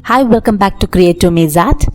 Hi, welcome back to Creative Maths.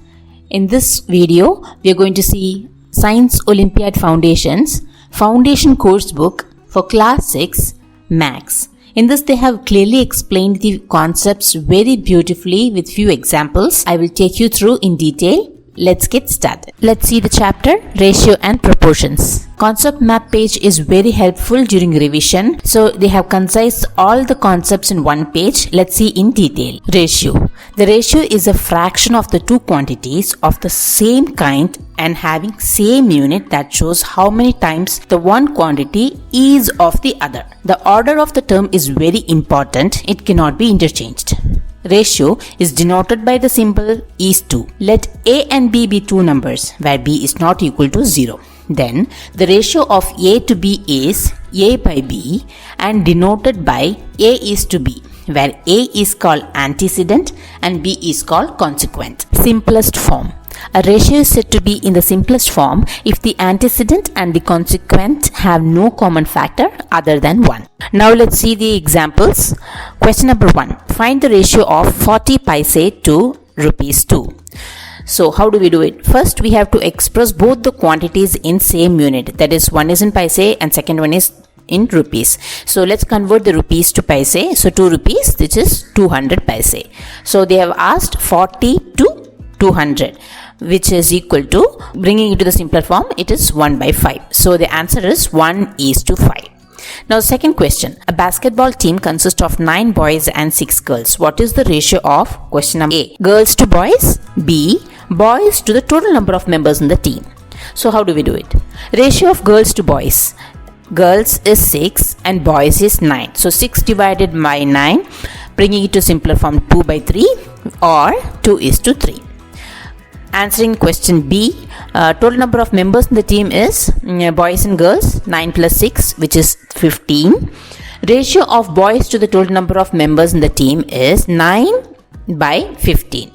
In this video, we are going to see Science Olympiad Foundation Course Book for Class 6 Maths. In this, they have clearly explained the concepts very beautifully with few examples. I will take you through in detail. Let's get started. Let's see the chapter Ratio and Proportions. Concept map page is very helpful during revision. So they have concised all the concepts in one page. Let's see in detail. Ratio. The ratio is a fraction of the two quantities of the same kind and having same unit that shows how many times the one quantity is of the other. The order of the term is very important. It cannot be interchanged. Ratio is denoted by the symbol is to. Let A and B be two numbers where B is not equal to 0. Then the ratio of A to B is A by B and denoted by A is to B, where A is called antecedent and B is called consequent. Simplest form. A ratio is said to be in the simplest form if the antecedent and the consequent have no common factor other than 1. Now let's see the examples. Question number 1. Find the ratio of 40 paise to rupees 2. So how do we do it? First, we have to express both the quantities in same unit. That is, one is in paise and second one is in rupees. So let's convert the rupees to paise. So 2 rupees, which is 200 paise. So they have asked 40 to 200, which is equal to, bringing it to the simpler form, it is 1 by 5. So the answer is 1:5. Now second question. A basketball team consists of 9 boys and 6 girls. What is the ratio of, question number A, girls to boys, B, boys to the total number of members in the team? So how do we do it? Ratio of girls to boys. Girls is 6 and boys is 9. So 6 divided by 9, bringing it to simpler form, 2 by 3 or 2:3. Answering question B, total number of members in the team is boys and girls, 9 plus 6, which is 15. Ratio of boys to the total number of members in the team is 9 by 15.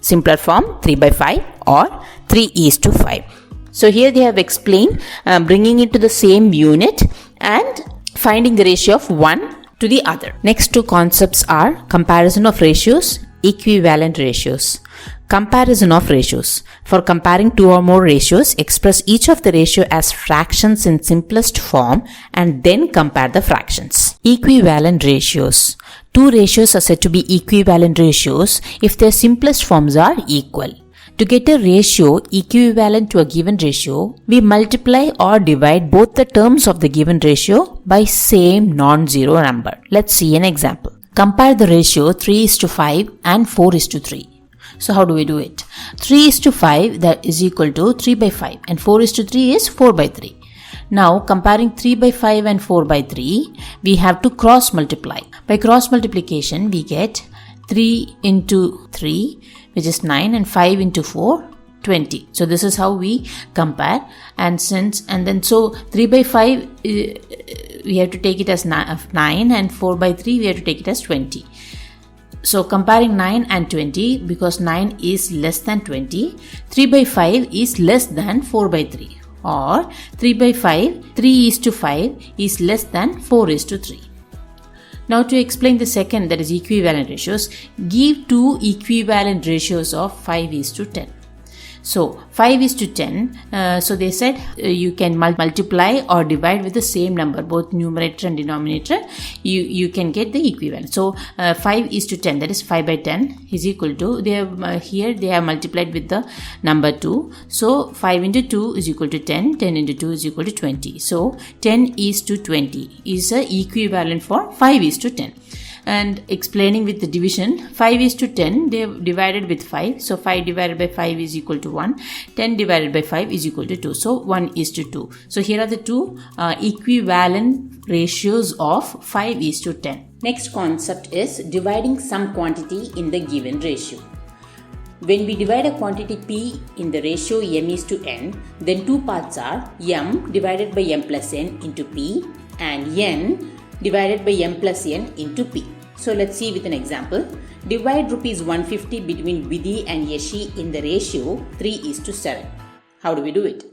Simpler form, 3 by 5 or 3:5. So here they have explained bringing it to the same unit and finding the ratio of one to the other. Next two concepts are comparison of ratios, equivalent ratios. Comparison of ratios. For comparing two or more ratios, express each of the ratio as fractions in simplest form and then compare the fractions. Equivalent ratios. Two ratios are said to be equivalent ratios if their simplest forms are equal. To get a ratio equivalent to a given ratio, we multiply or divide both the terms of the given ratio by same non-zero number. Let's see an example. Compare the ratio 3:5 and 4:3. So how do we do it? 3:5, that is equal to 3 by 5 and 4:3 is 4 by 3. Now comparing 3 by 5 and 4 by 3, we have to cross multiply. By cross multiplication, we get 3 into 3, which is 9, and 5 into 4, 20. So this is how we compare, and so 3 by 5 we have to take it as 9 and 4 by 3 we have to take it as 20. So comparing 9 and 20, because 9 is less than 20, 3 by 5 is less than 4 by 3, or 3 by 5, 3:5 is less than 4:3. Now to explain the second, that is equivalent ratios, give two equivalent ratios of 5:10. So 5:10, so they said you can multiply or divide with the same number, both numerator and denominator, you can get the equivalent. So 5:10, that is 5 by 10 is equal to, here they have multiplied with the number 2. So 5 into 2 is equal to 10, 10 into 2 is equal to 20. So 10:20 is a equivalent for 5:10. And explaining with the division, 5:10 they have divided with 5. So 5 divided by 5 is equal to 1. 10 divided by 5 is equal to 2. So 1:2. So here are the two equivalent ratios of 5:10. Next concept is dividing some quantity in the given ratio. When we divide a quantity P in the ratio m:n, then two parts are m divided by m plus n into P and n divided by m plus n into P. So let's see with an example. Divide rupees 150 between Vidhi and Yashi in the ratio 3:7. How do we do it?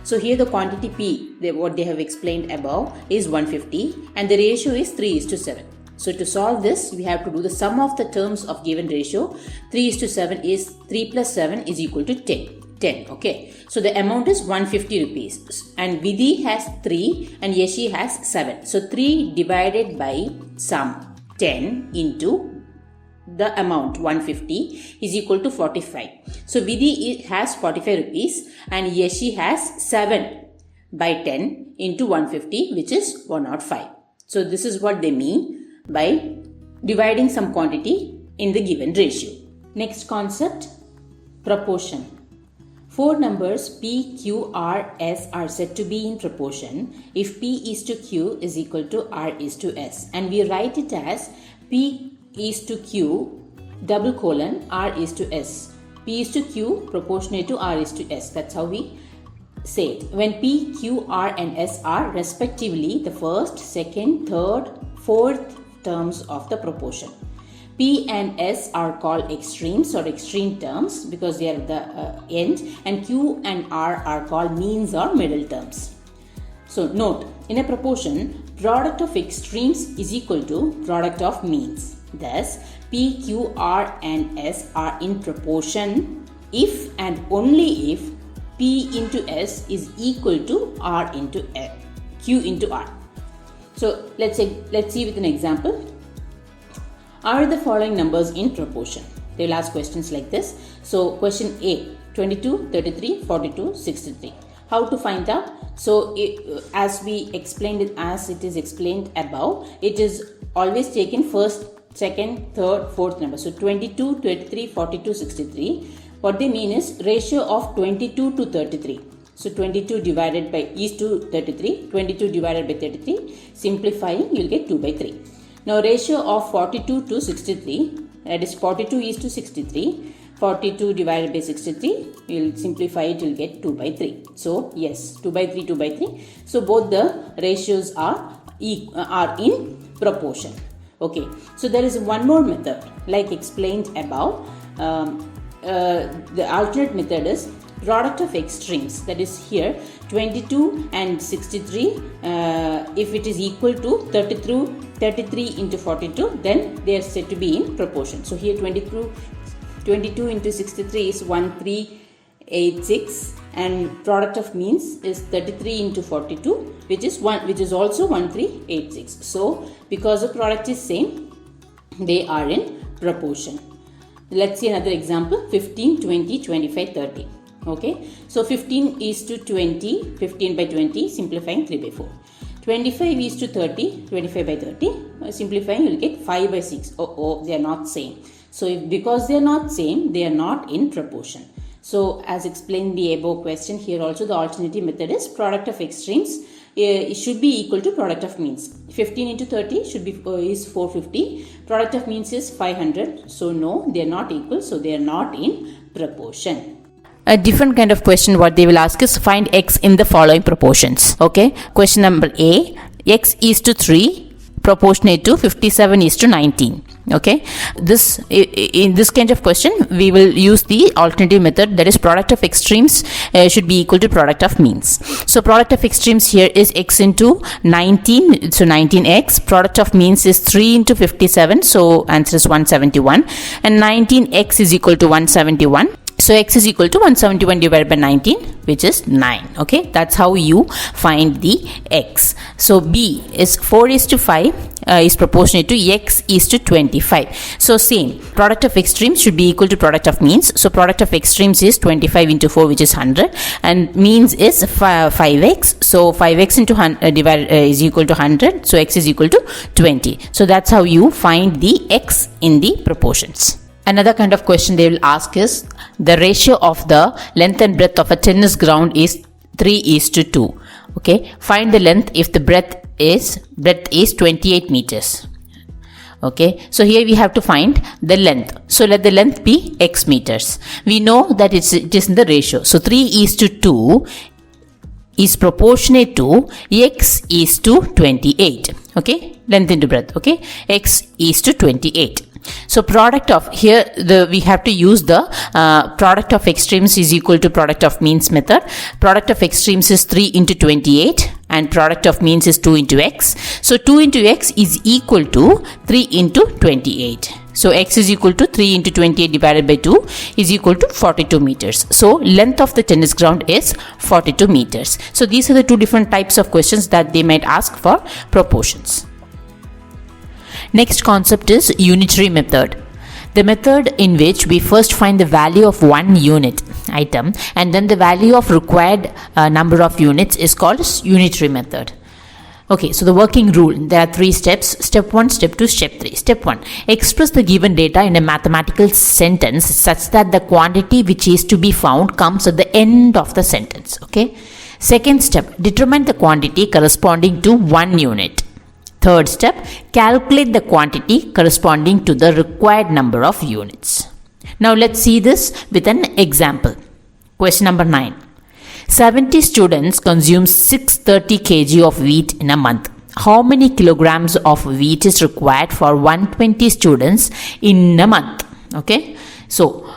So here the quantity P, what they have explained above, is 150 and the ratio is 3:7. So to solve this, we have to do the sum of the terms of given ratio. 3:7 is 3 plus 7 is equal to 10. Okay. So the amount is 150 rupees. And Vidhi has 3 and Yeshi has 7. So 3 divided by sum 10 into the amount 150 is equal to 45. So Vidhi has 45 rupees and Yeshi has 7 by 10 into 150, which is 105. So this is what they mean by dividing some quantity in the given ratio. Next concept, proportion. 4 numbers P, Q, R, S are said to be in proportion if P is to Q is equal to R is to S, and we write it as P is to Q double colon R is to S. P is to Q proportionate to R is to S. That's how we say it. When P, Q, R and S are respectively the first, second, third, fourth terms of the proportion. P and S are called extremes or extreme terms because they are the end, and Q and R are called means or middle terms. So note, in a proportion, product of extremes is equal to product of means. Thus, P, Q, R and S are in proportion if and only if P into S is equal to R into Q into R. So let's see with an example. Are the following numbers in proportion? They will ask questions like this. So question A, 22, 33, 42, 63. How to find out? So as we explained it, as it is explained above, it is always taken first, second, third, fourth number. So 22, 23, 42, 63. What they mean is ratio of 22 to 33. So 22 divided by is to 33. 22 divided by 33. Simplifying, you will get 2 by 3. Now ratio of 42 to 63. That is 42 is to 63. 42 divided by 63. You will simplify it, you will get 2 by 3. So yes, 2 by 3, 2 by 3. So both the ratios are in proportion. Okay. So there is one more method like explained above. The alternate method is product of extremes, that is here 22 and 63, if it is equal to 33 into 42, then they are said to be in proportion. So here 22 into 63 is 1386, and product of means is 33 into 42, which is also 1386. So because the product is same, they are in proportion. Let's see another example, 15, 20, 25, 30. Okay, so 15 is to 20, 15 by 20, simplifying 3 by 4. 25 is to 30, 25 by 30, simplifying you will get 5 by 6. They are not same. So because they are not same, they are not in proportion. So as explained in the above question, here also the alternative method is product of extremes. It should be equal to product of means. 15 into 30 should be is 450. Product of means is 500. So no, they are not equal. So they are not in proportion. A different kind of question what they will ask is find x in the following proportions. Okay. Question number A, x is to 3 proportionate to 57 is to 19. Okay. In this kind of question we will use the alternative method, that is product of extremes should be equal to product of means. So product of extremes here is x into 19, so 19x. Product of means is 3 into 57, so answer is 171, and 19x is equal to 171. So x is equal to 171 divided by 19, which is 9. Okay, that's how you find the x. So B is 4 is to 5 is proportionate to x is to 25. So same, product of extremes should be equal to product of means. So product of extremes is 25 into 4, which is 100, and means is 5x. So 5x into 100 is equal to 100. So x is equal to 20. So that's how you find the x in the proportions. Another kind of question they will ask is the ratio of the length and breadth of a tennis ground is 3 is to 2. Okay, find the length if the breadth is 28 meters. Okay, so here we have to find the length. So let the length be x meters. We know that it is in the ratio. So 3 is to 2 is proportionate to x is to 28. Okay, length into breadth. Okay, x is to 28. So product of here we have to use the product of extremes is equal to product of means method. Product of extremes is 3 into 28. and product of means is 2 into x. So 2 into x is equal to 3 into 28. So x is equal to 3 into 28 divided by 2 is equal to 42 meters. So length of the tennis ground is 42 meters. So these are the two different types of questions that they might ask for proportions. Next concept is unitary method. The method in which we first find the value of one unit item and then the value of required number of units is called unitary method. Okay, so the working rule, there are 3 steps. Step 1, step 2, step 3. Step 1, express the given data in a mathematical sentence such that the quantity which is to be found comes at the end of the sentence. Okay. Second step, determine the quantity corresponding to 1 unit. Third step, calculate the quantity corresponding to the required number of units. Now let's see this with an example. Question number 9. 70 students consume 630 kg of wheat in a month. How many kilograms of wheat is required for 120 students in a month? Okay. So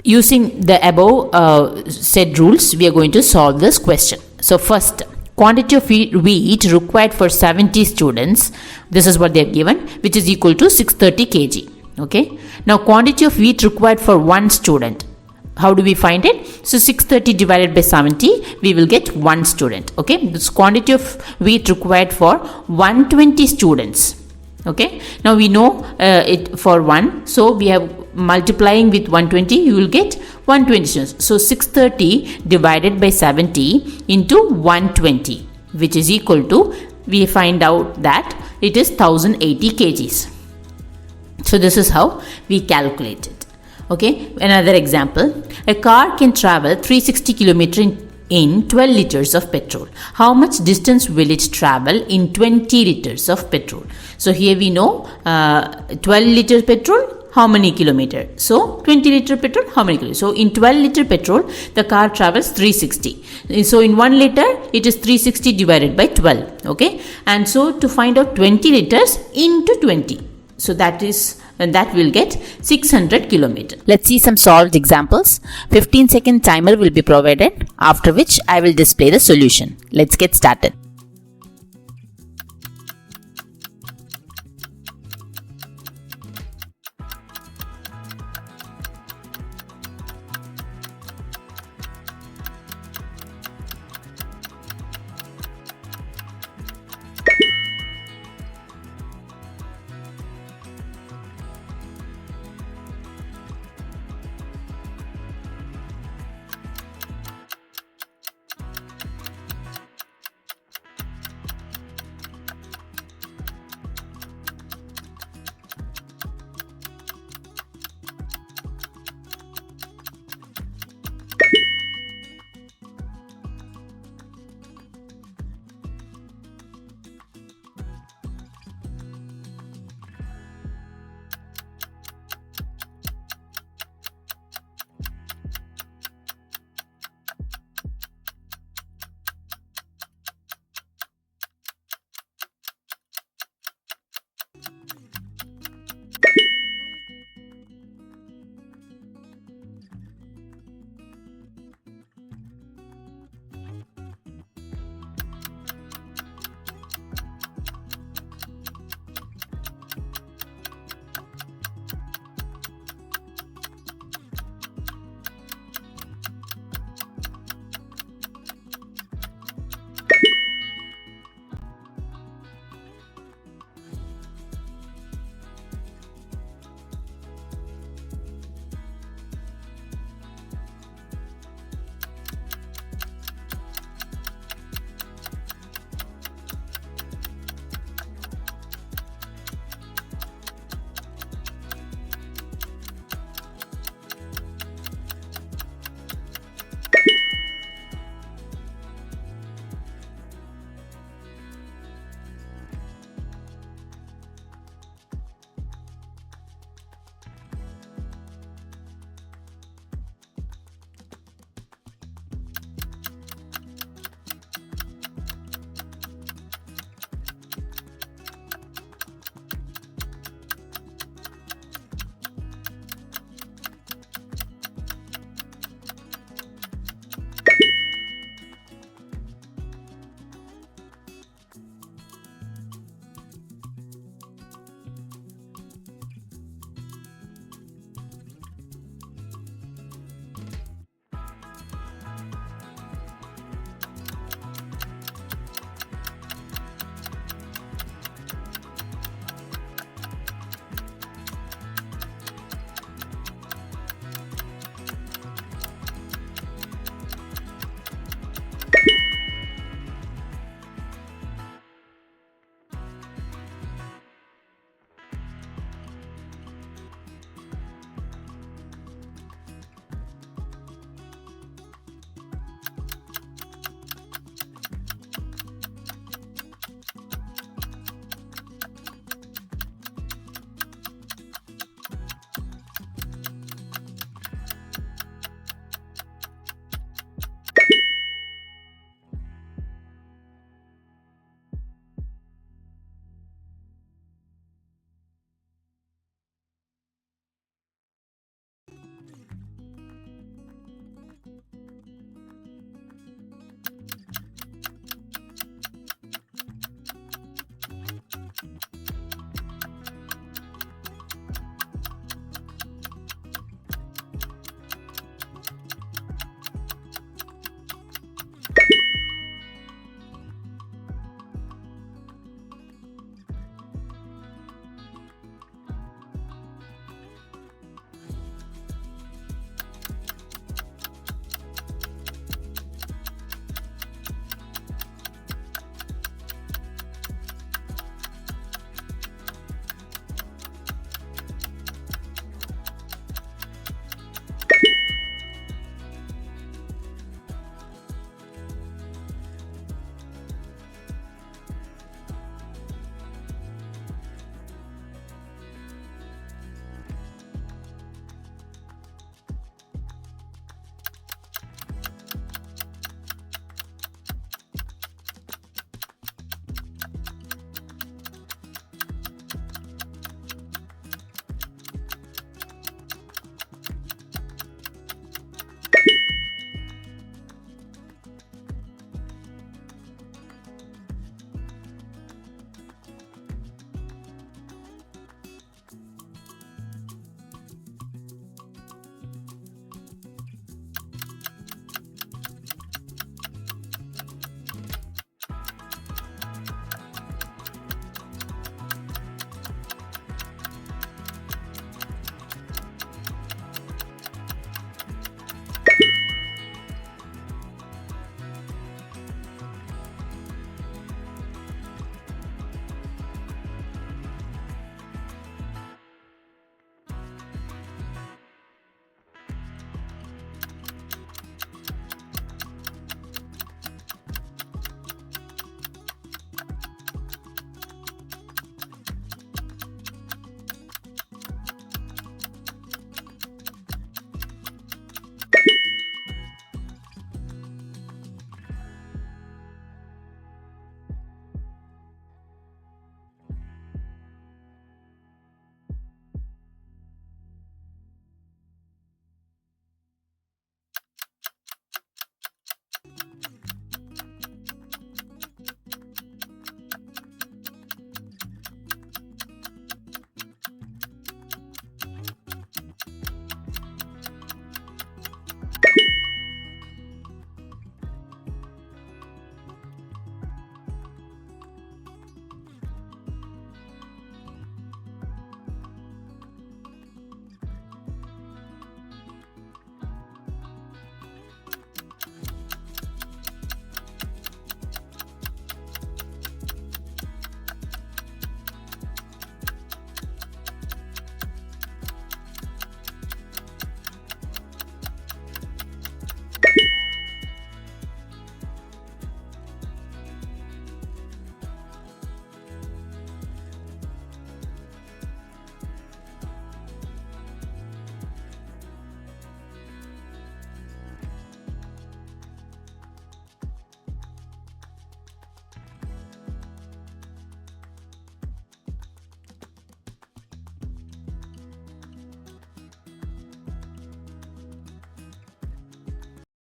using the above said rules, we are going to solve this question. So first, quantity of wheat required for 70 students, this is what they have given, which is equal to 630 kg. Okay. Now quantity of wheat required for one student. How do we find it? So 630 divided by 70, we will get 1 student. Okay. This quantity of wheat required for 120 students. Okay. Now we know it for 1. So we have multiplying with 120, you will get 120 students. So 630 divided by 70 into 120, which is equal to, we find out that it is 1080 kgs. So this is how we calculate it. Okay, another example. A car can travel 360 km in 12 liters of petrol. How much distance will it travel in 20 liters of petrol? So here we know 12 liters petrol, how many kilometer? So 20 liter petrol, how many kilometers? So in 12 liter petrol, the car travels 360. So in 1 liter, it is 360 divided by 12. Okay, and so to find out 20 liters into 20. So that will get 600 kilometers. Let's see some solved examples. 15-second timer will be provided, after which I will display the solution. Let's get started.